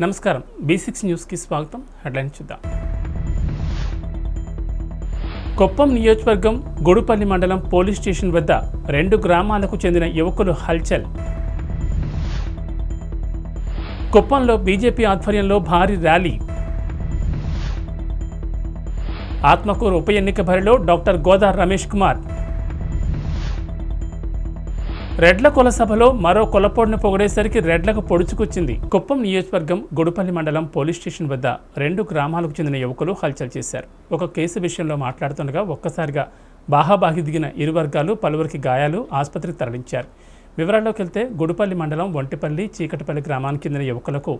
నమస్కారం, B6 న్యూస్కి స్వాగతం. హెడ్లైన్స్ చూద్దాం. కొప్పం నియోజకవర్గం గొడుపల్లి మండలం పోలీస్ స్టేషన్ వద్ద 2 గ్రామాలకు చెందిన యువకులు హల్చల్. కుప్పంలో బీజేపీ ఆధ్వర్యంలో భారీ ర్యాలీ. ఆత్మకూరు ఉప ఎన్నిక బరిలో డాక్టర్ గోదార్ రమేష్ కుమార్. రెడ్ల కుల సభలో మరో కులపోడును పొగిడేసరికి రెడ్లకు పొడుచుకొచ్చింది. కుప్పం నియోజకవర్గం గొడుపల్లి మండలం పోలీస్ స్టేషన్ వద్ద 2 గ్రామాలకు చెందిన యువకులు హల్చల్ చేశారు. ఒక కేసు విషయంలో మాట్లాడుతుండగా ఒక్కసారిగా బాహాబాహి దిగిన ఇరు వర్గాలు పలువురికి గాయాలు, ఆసుపత్రికి తరలించారు. వివరాల్లోకి వెళ్తే గొడుపల్లి మండలం ఒంటిపల్లి, చీకటిపల్లి గ్రామానికి చెందిన యువకులకు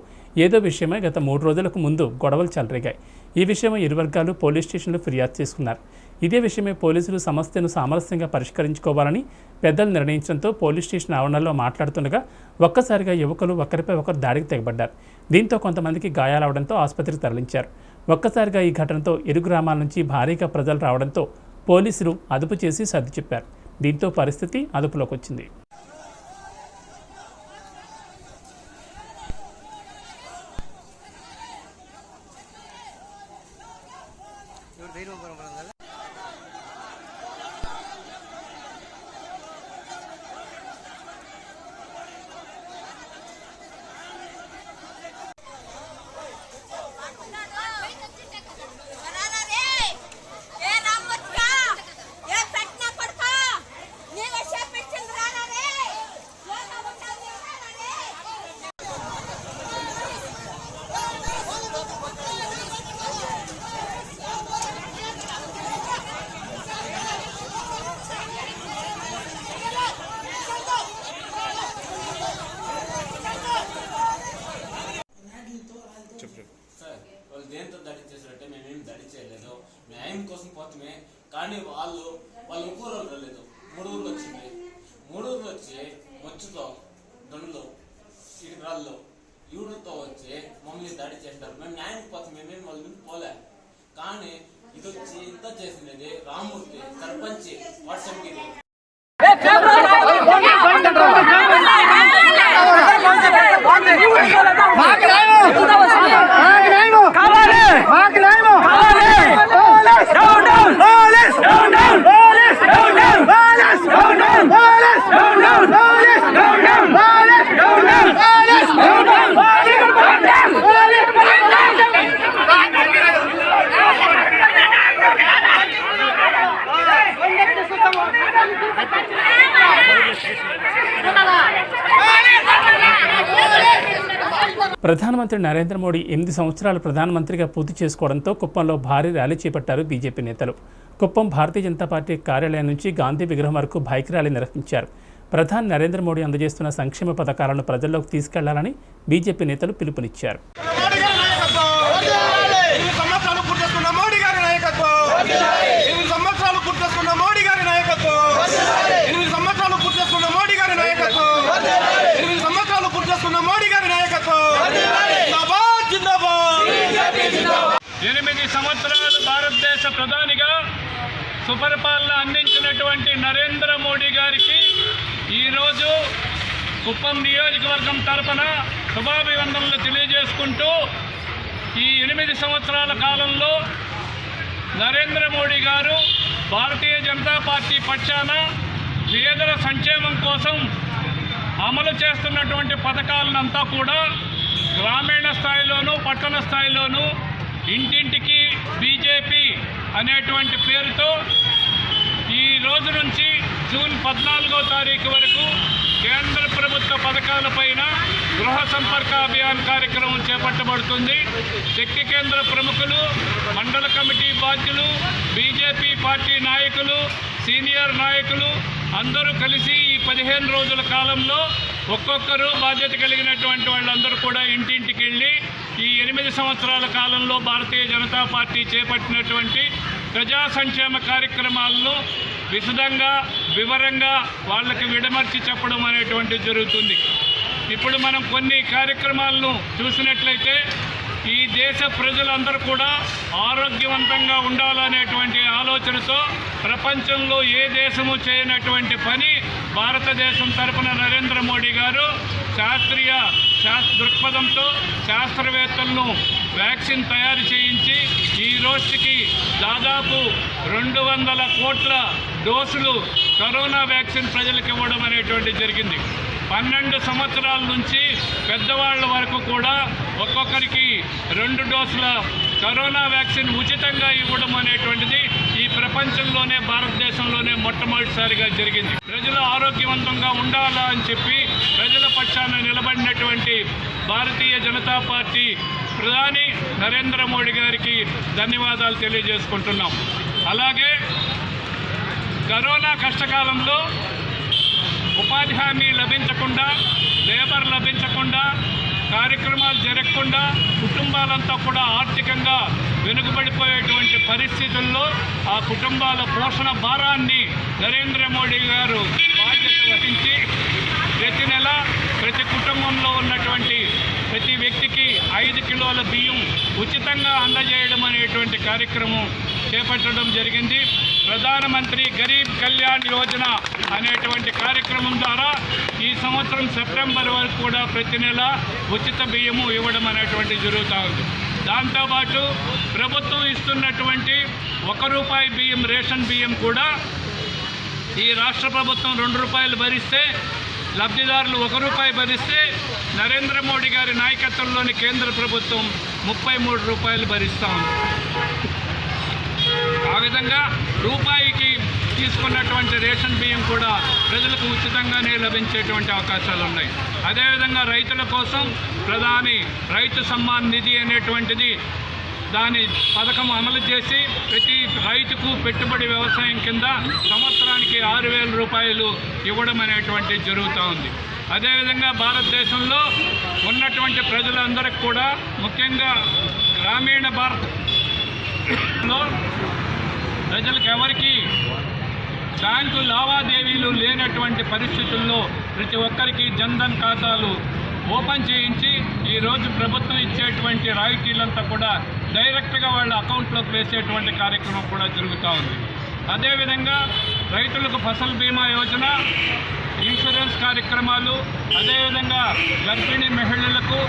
ఏదో విషయమై గత 3 రోజులకు ముందు గొడవలు చెలరేగాయి. ఈ విషయమై ఇరు వర్గాలు పోలీస్ స్టేషన్లో ఫిర్యాదు చేసుకున్నారు. ఇదే విషయమై పోలీసులు సమస్యను సామరస్యంగా పరిష్కరించుకోవాలని పెద్దలు నిర్ణయించడంతో పోలీస్ స్టేషన్ ఆవరణలో మాట్లాడుతుండగా ఒక్కసారిగా యువకులు ఒకరిపై ఒకరు దాడికి తెగబడ్డారు. దీంతో కొంతమందికి గాయాలవడంతో ఆసుపత్రికి తరలించారు. ఒక్కసారిగా ఈ ఘటనతో ఇరు గ్రామాల నుంచి భారీగా ప్రజలు రావడంతో పోలీసులు అదుపు చేసి సర్ది చెప్పారు. దీంతో పరిస్థితి అదుపులోకి వచ్చింది. వాళ్ళు దేంతో దాడి చేశారంటే మేమేం దాడి చేయలేదు, న్యాయం కోసం పోతామే. కానీ వాళ్ళు ముగ్గురు రాలేదు, 3 ఊర్లు వచ్చింది. 3 ఊర్లు వచ్చి మొచ్చుతో దొండలు ఇటురాళ్ళు ఈవులతో వచ్చి మమ్మల్ని దాడి చేస్తారు. మేము న్యాయం కోసం మేమేం వాళ్ళ నుంచి పోలే. కానీ ఇది వచ్చి ఇంత చేసినది రామూర్తి సర్పంచ్ వాట్సప్గిరి. ప్రధానమంత్రి నరేంద్ర మోడీ 8 సంవత్సరాలు ప్రధానమంత్రిగా పూర్తి చేసుకోవడంతో కుప్పంలో భారీ ర్యాలీ చేపట్టారు బీజేపీ నేతలు. కుప్పం భారతీయ జనతా పార్టీ కార్యాలయం నుంచి గాంధీ విగ్రహం వరకు బైక్ ర్యాలీ నిర్వహించారు. ప్రధాని నరేంద్ర మోడీ అందజేస్తున్న సంక్షేమ పథకాలను ప్రజల్లోకి తీసుకెళ్లాలని బీజేపీ నేతలు పిలుపునిచ్చారు. సంవత్సరాలు భారతదేశ ప్రధానిగా సుపరిపాలన అందించినటువంటి నరేంద్ర మోడీ గారికి ఈరోజు కుప్పం నియోజకవర్గం తరపున శుభాభివందనలు తెలియజేసుకుంటూ ఈ 8 సంవత్సరాల కాలంలో నరేంద్ర మోడీ గారు భారతీయ జనతా పార్టీ పక్షాన పేదల సంక్షేమం కోసం అమలు చేస్తున్నటువంటి పథకాలనంతా కూడా గ్రామీణ స్థాయిలోనూ పట్టణ స్థాయిలోనూ ఇంటింటికి బీజేపీ అనేటువంటి పేరుతో ఈ రోజు నుంచి జూన్ 14వ తారీఖు వరకు కేంద్ర ప్రభుత్వ పథకాలపైన గృహ సంపర్క అభియాన్ కార్యక్రమం చేపట్టబడుతుంది. శక్తి కేంద్ర ప్రముఖులు, మండల కమిటీ బాధ్యులు, బీజేపీ పార్టీ నాయకులు, సీనియర్ నాయకులు అందరూ కలిసి ఈ 15 రోజుల కాలంలో ఒక్కొక్కరు బాధ్యత కలిగినటువంటి వాళ్ళందరూ కూడా ఇంటింటికి వెళ్ళి ఈ 8 సంవత్సరాల కాలంలో భారతీయ జనతా పార్టీ చేపట్టినటువంటి ప్రజా సంక్షేమ కార్యక్రమాలను విశదంగా వివరంగా వాళ్ళకి విడమర్చి చెప్పడం అనేటువంటిది జరుగుతుంది. ఇప్పుడు మనం కొన్ని కార్యక్రమాలను చూసినట్లయితే ఈ దేశ ప్రజలందరూ కూడా ఆరోగ్యవంతంగా ఉండాలనేటువంటి ఆలోచనతో ప్రపంచంలో ఏ దేశము చేయనటువంటి పని భారతదేశం తరపున నరేంద్ర మోడీ గారు శాస్త్రీయ దృక్పథంతో శాస్త్రవేత్తలను వ్యాక్సిన్ తయారు చేయించి ఈ రోజుకి దాదాపు 200 కోట్ల డోసులు కరోనా వ్యాక్సిన్ ప్రజలకు ఇవ్వడం అనేటువంటి జరిగింది. 12 సంవత్సరాల నుంచి పెద్దవాళ్ళ వరకు కూడా ఒక్కొక్కరికి 2 డోసుల కరోనా వ్యాక్సిన్ ఉచితంగా ఇవ్వడం అనేటువంటిది ఈ ప్రపంచంలోనే భారతదేశంలోనే మొట్టమొదటిసారిగా జరిగింది. ప్రజలు ఆరోగ్యవంతంగా ఉండాలా అని చెప్పి ప్రజల పక్షాన నిలబడినటువంటి భారతీయ జనతా పార్టీ ప్రధాని నరేంద్ర మోడీ గారికి ధన్యవాదాలు తెలియజేసుకుంటున్నాం. అలాగే కరోనా కష్టకాలంలో ఉపాధి హామీ లభించకుండా, లేబర్ లభించకుండా, కార్యక్రమాలు జరగకుండా కుటుంబాలంతా కూడా ఆర్థికంగా వెనుకబడిపోయేటువంటి పరిస్థితుల్లో ఆ కుటుంబాల పోషణ భారాన్ని నరేంద్ర మోడీ గారు బాధ్యత వహించి ప్రతి నెల ప్రతి కుటుంబంలో ఉన్నటువంటి ప్రతి వ్యక్తికి 5 కిలోల బియ్యం ఉచితంగా అందజేయడం అనేటువంటి కార్యక్రమం చేపట్టడం జరిగింది. ప్రధానమంత్రి గరీబ్ కళ్యాణ్ యోజన అనేటువంటి కార్యక్రమం ద్వారా ఈ సంవత్సరం సెప్టెంబర్ వరకు కూడా ప్రతి నెల ఉచిత బియ్యము ఇవ్వడం అనేటువంటి జరుగుతూ ఉంది. దాంతోపాటు ప్రభుత్వం ఇస్తున్నటువంటి ₹1 బియ్యం రేషన్ బియ్యం కూడా ఈ రాష్ట్ర ప్రభుత్వం ₹2 భరిస్తే, లబ్ధిదారులు ₹1 భరిస్తే నరేంద్ర మోడీ గారి నాయకత్వంలోని కేంద్ర ప్రభుత్వం ₹33 భరిస్తూ ఉంది. ఆ విధంగా రూపాయికి తీసుకున్నటువంటి రేషన్ బియ్యం కూడా ప్రజలకు ఉచితంగానే లభించేటువంటి అవకాశాలు ఉన్నాయి. అదేవిధంగా రైతుల కోసం ప్రధాని రైతు సమ్మాన్ నిధి అనేటువంటిది దాని పథకం అమలు చేసి ప్రతి రైతుకు పెట్టుబడి వ్యవసాయం కింద సంవత్సరానికి ₹6,000 ఇవ్వడం అనేటువంటి జరుగుతూ ఉంది. అదేవిధంగా భారతదేశంలో ఉన్నటువంటి ప్రజలందరికీ కూడా ముఖ్యంగా గ్రామీణ భారత్లో ప్రజలకు ఎవరికి బ్యాంకు లావాదేవీలు లేనటువంటి పరిస్థితుల్లో ప్రతి ఒక్కరికి జన్ధన్ ఖాతాలు ఓపెన్ చేయించి ఈరోజు ప్రభుత్వం ఇచ్చేటువంటి రాయితీలంతా కూడా డైరెక్ట్గా వాళ్ళ అకౌంట్లోకి వేసేటువంటి కార్యక్రమం కూడా జరుగుతూ ఉంది. అదేవిధంగా రైతులకు ఫసల్ బీమా యోజన, ఇన్సూరెన్స్ కార్యక్రమాలు, అదేవిధంగా గర్భిణీ మహిళలకు,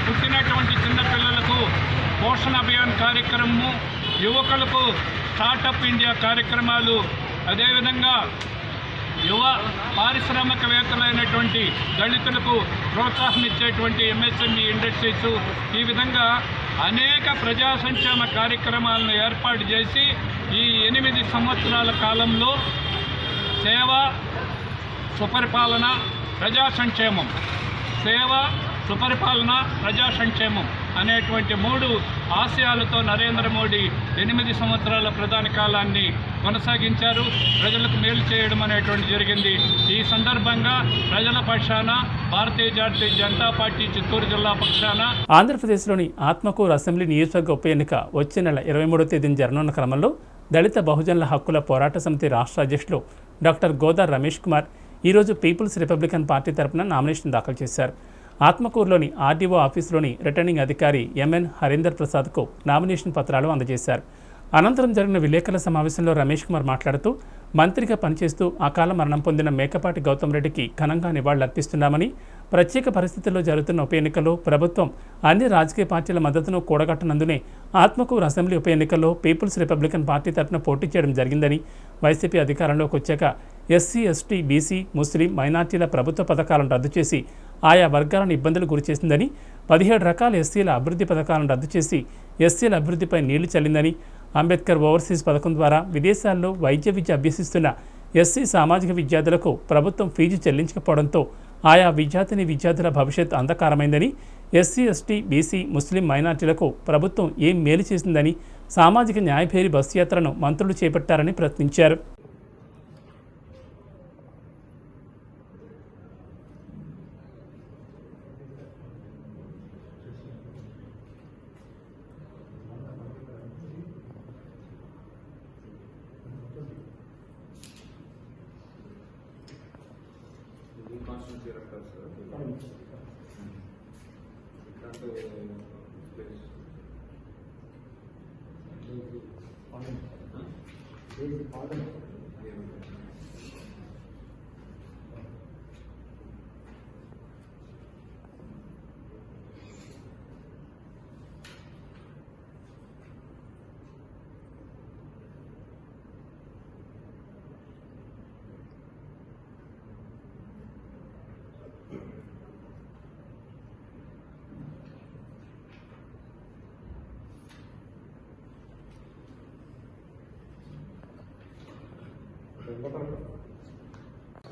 పుట్టినటువంటి చిన్నపిల్లలకు పోషణ అభియాన్ కార్యక్రమము, యువకులకు స్టార్టప్ ఇండియా కార్యక్రమాలు, అదేవిధంగా యువ పారిశ్రామికవేత్తలైనటువంటి దళితులకు ప్రోత్సాహం ఇచ్చేటువంటి ఎంఎస్ఎంఈ ఇండస్ట్రీస్, ఈ విధంగా అనేక ప్రజా సంక్షేమ కార్యక్రమాలను ఏర్పాటు చేసి ఈ 8 సంవత్సరాల కాలంలో సేవ, సుపరిపాలన, ప్రజా సంక్షేమం, సేవ, సుపరిపాలన, ప్రజా సంక్షేమం అనేటువంటి 3 ఆశయాలతో నరేంద్ర మోడీ 8 సంవత్సరాల ప్రధాని కాలాన్ని కొనసాగించారు. ప్రజలకు మేలు చేయడం అనేటువంటి జరిగింది. ఈ సందర్భంగా ప్రజల పక్షాన భారతీయ జాతీయ జనతా పార్టీ చిత్తూరు జిల్లా పక్షాన ఆంధ్రప్రదేశ్లోని ఆత్మకూరు అసెంబ్లీ నియోజకవర్గ ఉప ఎన్నిక వచ్చే నెల 23వ తేదీన జరగనున్న క్రమంలో దళిత బహుజనుల హక్కుల పోరాట సమితి రాష్ట్ర అధ్యక్షులు డాక్టర్ గోదార్ రమేష్ కుమార్ ఈరోజు పీపుల్స్ రిపబ్లికన్ పార్టీ తరపున నామినేషన్ దాఖలు చేశారు. ఆత్మకూరులోని ఆర్డీఓ ఆఫీసులోని రిటర్నింగ్ అధికారి ఎంఎన్ హరీందర్ ప్రసాద్కు నామినేషన్ పత్రాలు అందజేశారు. అనంతరం జరిగిన విలేకరుల సమావేశంలో రమేష్ కుమార్ మాట్లాడుతూ మంత్రిగా పనిచేస్తూ అకాల మరణం పొందిన మేకపాటి గౌతమ్ రెడ్డికి ఘనంగా నివాళులర్పిస్తున్నామని, ప్రత్యేక పరిస్థితుల్లో జరుగుతున్న ఉప ఎన్నికల్లో ప్రభుత్వం అన్ని రాజకీయ పార్టీల మద్దతును కూడగట్టనందునే ఆత్మకూరు అసెంబ్లీ ఉప ఎన్నికల్లో పీపుల్స్ రిపబ్లికన్ పార్టీ తరఫున పోటీ చేయడం జరిగిందని, వైసీపీ అధికారంలోకి వచ్చాక ఎస్సీ, ఎస్టీ, బీసీ, ముస్లిం, మైనార్టీల ప్రభుత్వ పథకాలను రద్దు చేసి ఆయా వర్గాలను ఇబ్బందులు గురిచేసిందని, 17 రకాల ఎస్సీల అభివృద్ధి పథకాలను రద్దు చేసి ఎస్సీల అభివృద్ధిపై నీళ్లు చల్లిందని, అంబేద్కర్ ఓవర్సీస్ పథకం ద్వారా విదేశాల్లో వైద్య విద్య అభ్యసిస్తున్న ఎస్సీ సామాజిక విద్యార్థులకు ప్రభుత్వం ఫీజు చెల్లించకపోవడంతో ఆయా విద్యార్థుల భవిష్యత్ అంధకారమైందని, ఎస్సీ, ఎస్టీ, బీసీ, ముస్లిం, మైనార్టీలకు ప్రభుత్వం ఏం మేలు చేసిందని, సామాజిక న్యాయభేరి బస్సు యాత్రను మంత్రులు చేపట్టారని ప్రశ్నించారు. కాన్స్టిట్యూన్సీ రకాలు సార్ ఇట్లాంటి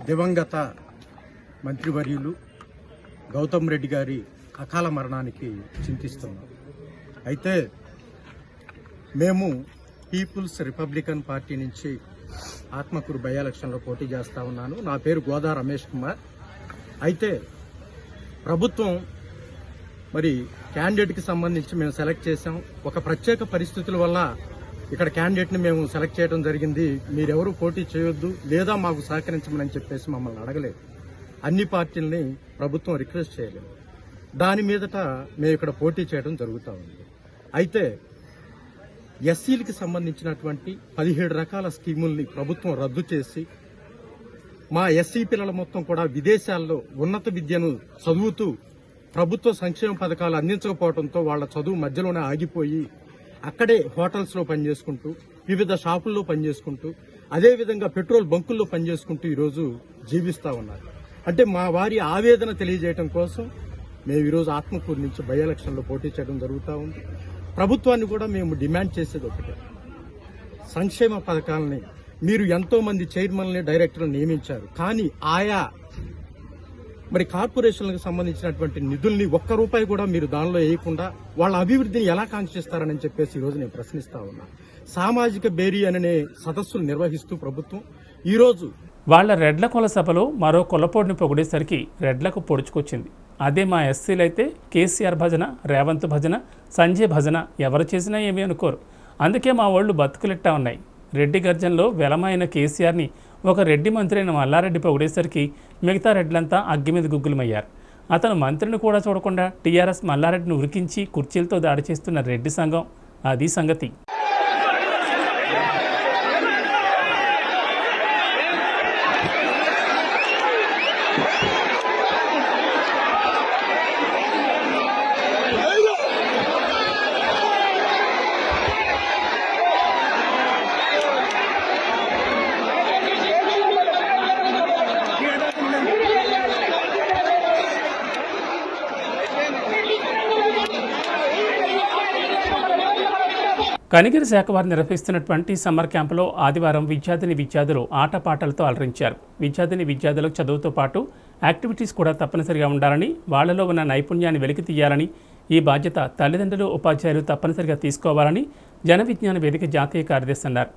దివంగత మంత్రివర్యులు గౌతమ్ రెడ్డి గారి అకాల మరణానికి చింతిస్తున్నాం. అయితే మేము పీపుల్స్ రిపబ్లికన్ పార్టీ నుంచి ఆత్మకూరు బై ఎలక్షన్లో పోటీ చేస్తా ఉన్నాను. నా పేరు గోదా రమేష్ కుమార్. అయితే ప్రభుత్వం మరి క్యాండిడేట్కి సంబంధించి మేము సెలెక్ట్ చేశాం. ఒక ప్రత్యేక పరిస్థితుల వల్ల ఇక్కడ క్యాండిడేట్ని మేము సెలెక్ట్ చేయడం జరిగింది. మీరెవరూ పోటీ చేయొద్దు లేదా మాకు సహకరించమని చెప్పేసి మమ్మల్ని అడగలేదు. అన్ని పార్టీలని ప్రభుత్వం రిక్వెస్ట్ చేయలేదు. దాని మీదట మేము ఇక్కడ పోటీ చేయడం జరుగుతూ ఉంది. అయితే ఎస్సీలకి సంబంధించినటువంటి 17 రకాల స్కీముల్ని ప్రభుత్వం రద్దు చేసి మా ఎస్సీ పిల్లల మొత్తం కూడా విదేశాల్లో ఉన్నత విద్యను చదువుతూ ప్రభుత్వ సంక్షేమ పథకాలు అందించకపోవడంతో వాళ్ళ చదువు మధ్యలోనే ఆగిపోయి అక్కడే హోటల్స్లో పనిచేసుకుంటూ వివిధ షాపుల్లో పనిచేసుకుంటూ అదేవిధంగా పెట్రోల్ బంకుల్లో పనిచేసుకుంటూ ఈరోజు జీవిస్తూ ఉన్నారు. అంటే మా వారి ఆవేదన తెలియజేయడం కోసం మేము ఈరోజు ఆత్మకూరు నుంచి బై ఎలక్షన్లో పోటీ చేయడం జరుగుతూ ఉంది. ప్రభుత్వాన్ని కూడా మేము డిమాండ్ చేసేది ఒకటే, సంక్షేమ పథకాలని మీరు ఎంతో మంది చైర్మన్ని డైరెక్టర్లు నియమించారు, కానీ ఆయా మరి కార్పొరేషన్లకు సంబంధించినటువంటి నిధుల్ని ఒక్క రూపాయి కూడా మీరు దానిలో వేయకుండా వాళ్ళ అభివృద్ధిని ఎలా కాంక్షిస్తారని చెప్పేసి ఈరోజు నేను ప్రశ్నిస్తా ఉన్నా. సామాజిక బేరీ అనే సదస్సులు నిర్వహిస్తూ ప్రభుత్వం ఈరోజు వాళ్ళ రెడ్ల కుల సభలో మరో కులపోడిని పొగిడేసరికి రెడ్లకు పొడుచుకొచ్చింది. అదే మా ఎస్సీలైతే కేసీఆర్ భజన, రేవంత్ భజన, సంజయ్ భజన ఎవరు చేసినా ఏమీ అనుకోరు. అందుకే మా వాళ్ళు బతుకులెట్టా ఉన్నాయి. రెడ్డి గర్జనలో వెలమైన కేసీఆర్ని ఒక రెడ్డి మంత్రి అయిన మల్లారెడ్డి పొగిడేసరికి మిగతా రెడ్లంతా అగ్గి మీద గుగ్గులమయ్యారు. అతను మంత్రిని కూడా చూడకుండా టీఆర్ఎస్ మల్లారెడ్డిని ఉరికించి కుర్చీలతో దాడి చేస్తున్న రెడ్డి సంఘం. అది సంగతి. కనిగిరి శాఖ వారు నిర్వహిస్తున్నటువంటి సమ్మర్ క్యాంపులో ఆదివారం విద్యార్థులు ఆటపాటలతో అలరించారు. విద్యార్థులకు చదువుతో పాటు యాక్టివిటీస్ కూడా తప్పనిసరిగా ఉండాలని, వాళ్లలో ఉన్న నైపుణ్యాన్ని వెలికి తీయాలని, ఈ బాధ్యత తల్లిదండ్రులు, ఉపాధ్యాయులు తప్పనిసరిగా తీసుకోవాలని జన విజ్ఞాన వేదిక జాతీయ కార్యదర్శి అన్నారు.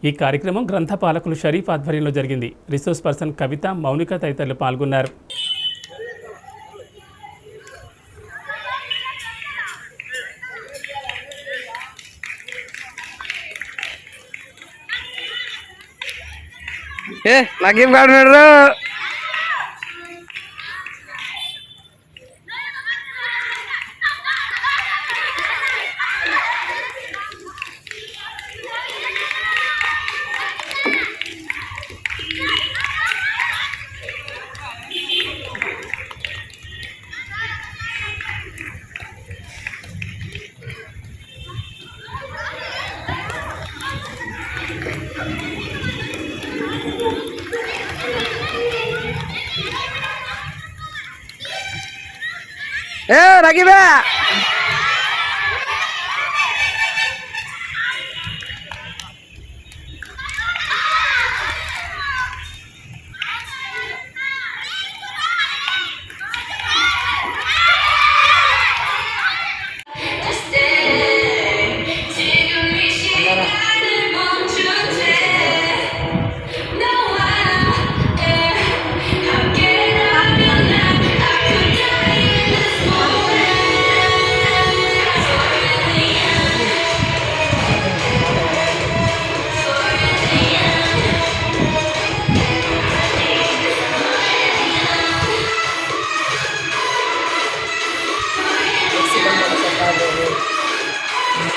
ఈ కార్యక్రమం గ్రంథపాలకులు షరీఫ్ ఆధ్వర్యంలో జరిగింది. రిసోర్స్ పర్సన్ కవిత, మౌనిక తదితరులు పాల్గొన్నారు. నాకేం కాడున్నాడు. రాగిబే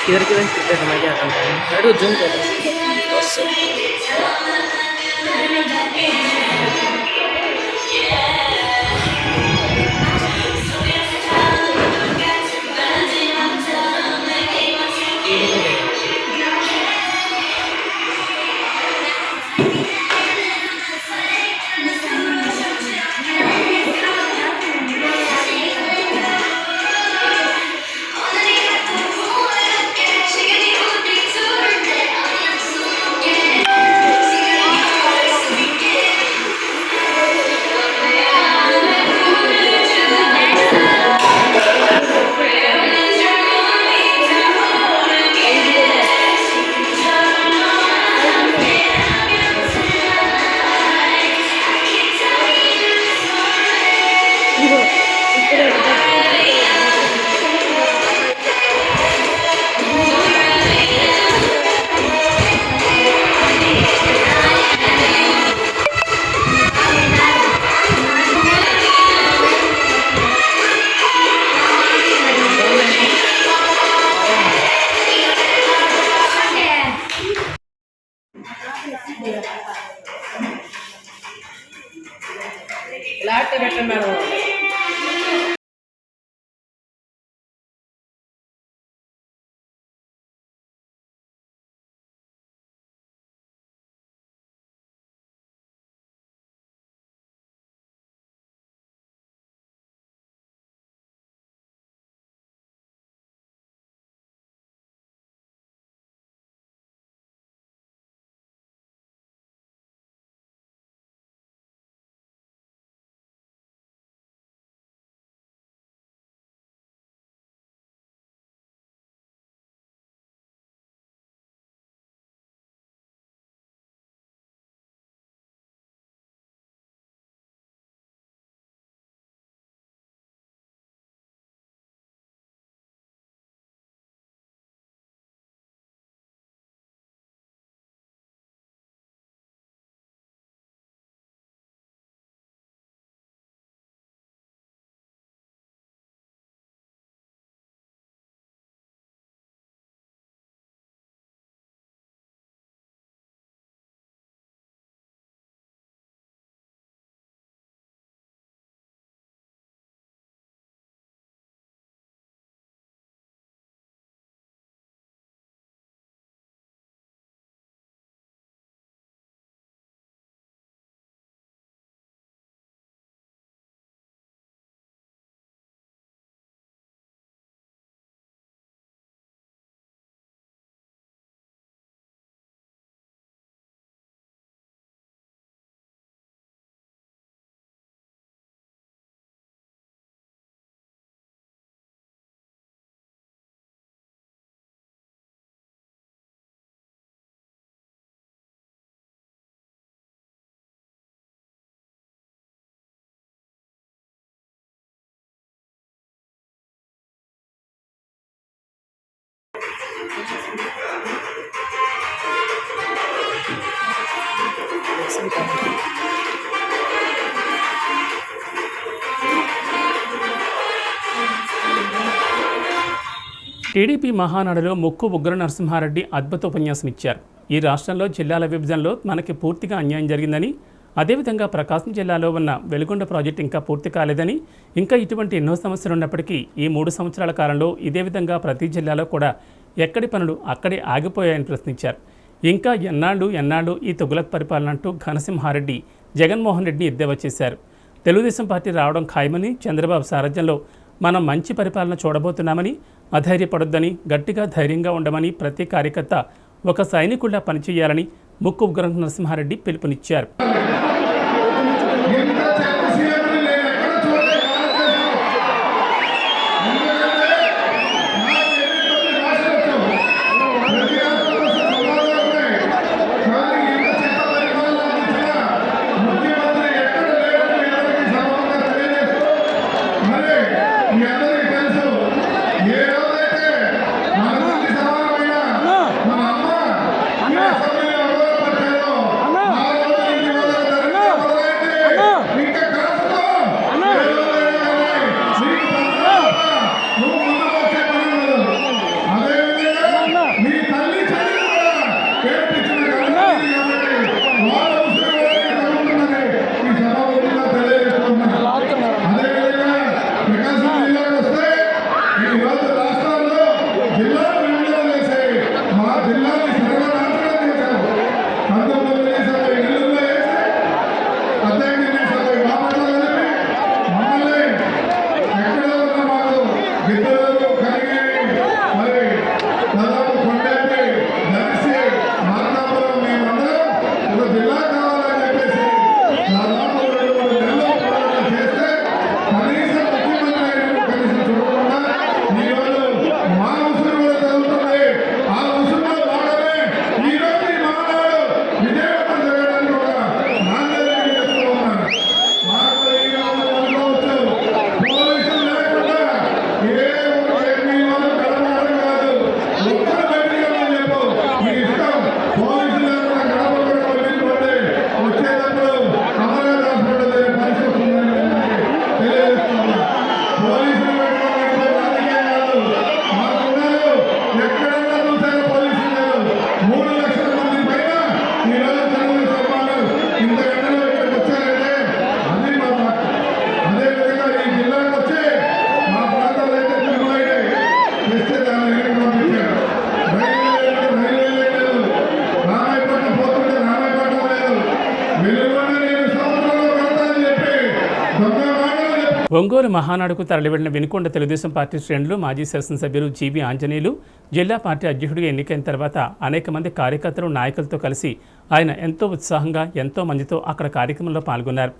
किधर किधर मजा आता है। जूम कर లాట్ పెట్టండి మేడం. టీడీపీ మహానాడులో ముక్కు ఉగ్ర నరసింహారెడ్డి అద్భుత ఉపన్యాసం ఇచ్చారు. ఈ రాష్ట్రంలో జిల్లాల విభజనలో మనకి పూర్తిగా అన్యాయం జరిగిందని, అదేవిధంగా ప్రకాశం జిల్లాలో ఉన్న వెలుగొండ ప్రాజెక్టు ఇంకా పూర్తి కాలేదని, ఇంకా ఇటువంటి ఎన్నో సమస్యలు ఉన్నప్పటికీ ఈ 3 సంవత్సరాల కాలంలో ఇదే విధంగా ప్రతి జిల్లాలో కూడా ఎక్కడి పనులు అక్కడే ఆగిపోయాయని ప్రశ్నించారు. ఇంకా ఎన్నాళ్ళు ఈ తుగ్లక్ పరిపాలన అంటూ ఘనసింహారెడ్డి జగన్మోహన్ రెడ్డిని ఎద్దేవా చేశారు. తెలుగుదేశం పార్టీ రావడం ఖాయమని, చంద్రబాబు సారథ్యంలో మనం మంచి పరిపాలన చూడబోతున్నామని, అధైర్యపడొద్దని, గట్టిగా ధైర్యంగా ఉండమని, ప్రతి కార్యకర్త ఒక సైనికుడిలా పనిచేయాలని ముక్కు ఉగ్ర నరసింహారెడ్డి పిలుపునిచ్చారు. అన్న ఒంగోలు మహానాడుకు తరలివెళ్లిన వినుకొండ తెలుగుదేశం పార్టీ శ్రేణులు మాజీ శాసనసభ్యులు జీబీ ఆంజనేయులు జిల్లా పార్టీ అధ్యక్షుడిగా ఎన్నికైన తర్వాత అనేక మంది కార్యకర్తలు నాయకులతో కలిసి ఆయన ఎంతో ఉత్సాహంగా ఎంతో మందితో అక్కడ కార్యక్రమంలో పాల్గొన్నారు.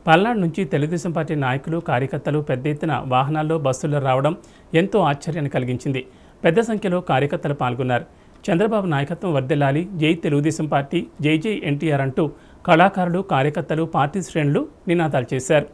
పల్నాడు నుంచి తెలుగుదేశం పార్టీ నాయకులు కార్యకర్తలు పెద్ద ఎత్తున వాహనాల్లో బస్సుల్లో రావడం ఎంతో ఆశ్చర్యాన్ని కలిగించింది. పెద్ద సంఖ్యలో కార్యకర్తలు పాల్గొన్నారు. చంద్రబాబు నాయకత్వం వర్ధిల్లాలి, జై తెలుగుదేశం పార్టీ, జై జై ఎన్టీఆర్ అంటూ కళాకారులు కార్యకర్తలు పార్టీ శ్రేణులు నినాదాలు చేశారు.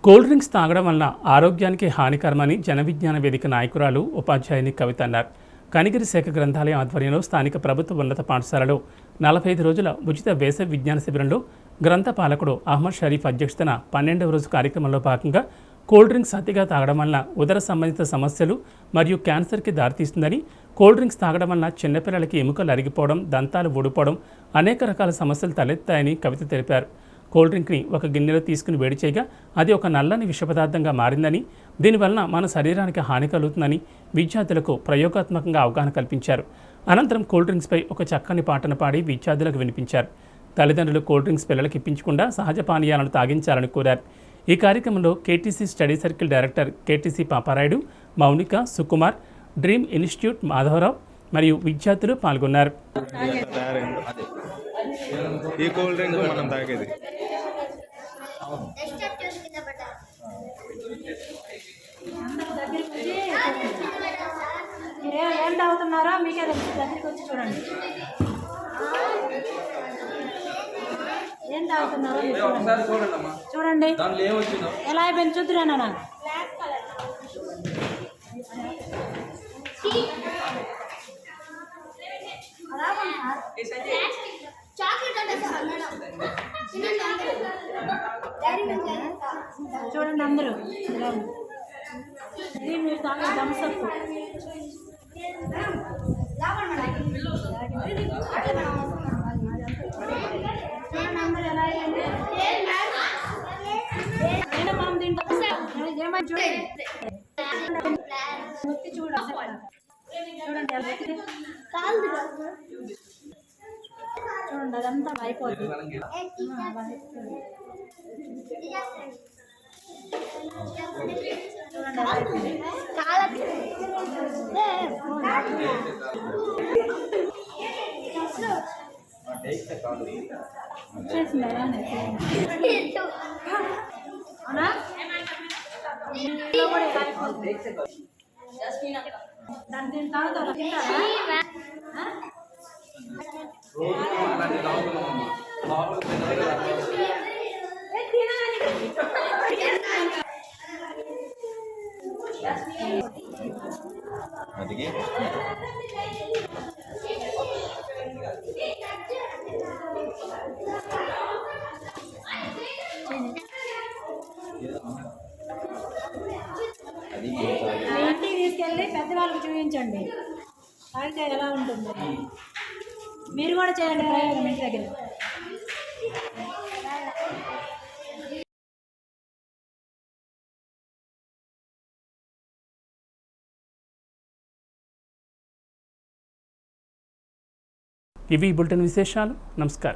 కూల్ డ్రింక్స్ తాగడం వలన ఆరోగ్యానికి హానికరమని జన విజ్ఞాన వేదిక నాయకురాలు ఉపాధ్యాయుని కవిత అన్నారు. కనిగిరి శాఖ గ్రంథాలయం ఆధ్వర్యంలో స్థానిక ప్రభుత్వ ఉన్నత పాఠశాలలో 45 రోజుల ఉచిత వేసవి విజ్ఞాన శిబిరంలో గ్రంథ పాలకుడు అహ్మద్ షరీఫ్ అధ్యక్షతన 12వ రోజు కార్యక్రమంలో భాగంగా కూల్ డ్రింక్స్ అతిగా తాగడం వలన ఉదర సంబంధిత సమస్యలు మరియు క్యాన్సర్కి దారితీస్తుందని, కూల్ డ్రింక్స్ తాగడం వలన చిన్నపిల్లలకి ఎముకలు అరిగిపోవడం, దంతాలు ఊడిపోవడం, అనేక రకాల సమస్యలు తలెత్తాయని కవిత తెలిపారు. కూల్ డ్రింక్ని ఒక గిన్నెలో తీసుకుని వేడి చేయగా అది ఒక నల్లని విష పదార్థంగా మారిందని, దీనివలన మన శరీరానికి హాని కలుగుతుందని విద్యార్థులకు ప్రయోగాత్మకంగా అవగాహన కల్పించారు. అనంతరం కూల్ డ్రింక్స్పై ఒక చక్కని పాటను పాడి విద్యార్థులకు వినిపించారు. తల్లిదండ్రులు కూల్ డ్రింక్స్ పిల్లలకు ఇప్పించకుండా సహజ పానీయాలను తాగించాలని కోరారు. ఈ కార్యక్రమంలో KTC study circle director KTC Paparayudu, Mounika, Sukumar, dream institute Madhavarao మరియు విద్యార్థులు పాల్గొన్నారు. ఈ కూల్ డ్రింక్ మనం తాగేది ఏం తాగుతున్నారో మీకే తెలుసు. దగ్గరికి వచ్చి చూడండి ఏం తాగుతున్నారో చూడండి. ఎలా అయిపోయింది చూద్దురానా? చూడండి అందరూ మీరు తాగే థమ్సప్ చూడండి అందరూ ఎలా అయ్యండి. మనం తింటాం ఏమని చూడండి చూడండి చూడండి అదంతా అయిపోతుంది. అవునా? ఇంట్లో కూడా ఇలా అయిపోతుంది. దాన్ని దీని తాగుతారా? తింటారా? ఆ? మీ ఇంటికి తీసుకెళ్ళి పెద్దవాళ్ళకి చూపించండి, తాగితే ఎలా ఉంటుందో. మీరు కూడా చేయండి ప్రయోగం ఇంటి దగ్గర. ఇవి బులెటిన్ విశేషాలు. నమస్కారం.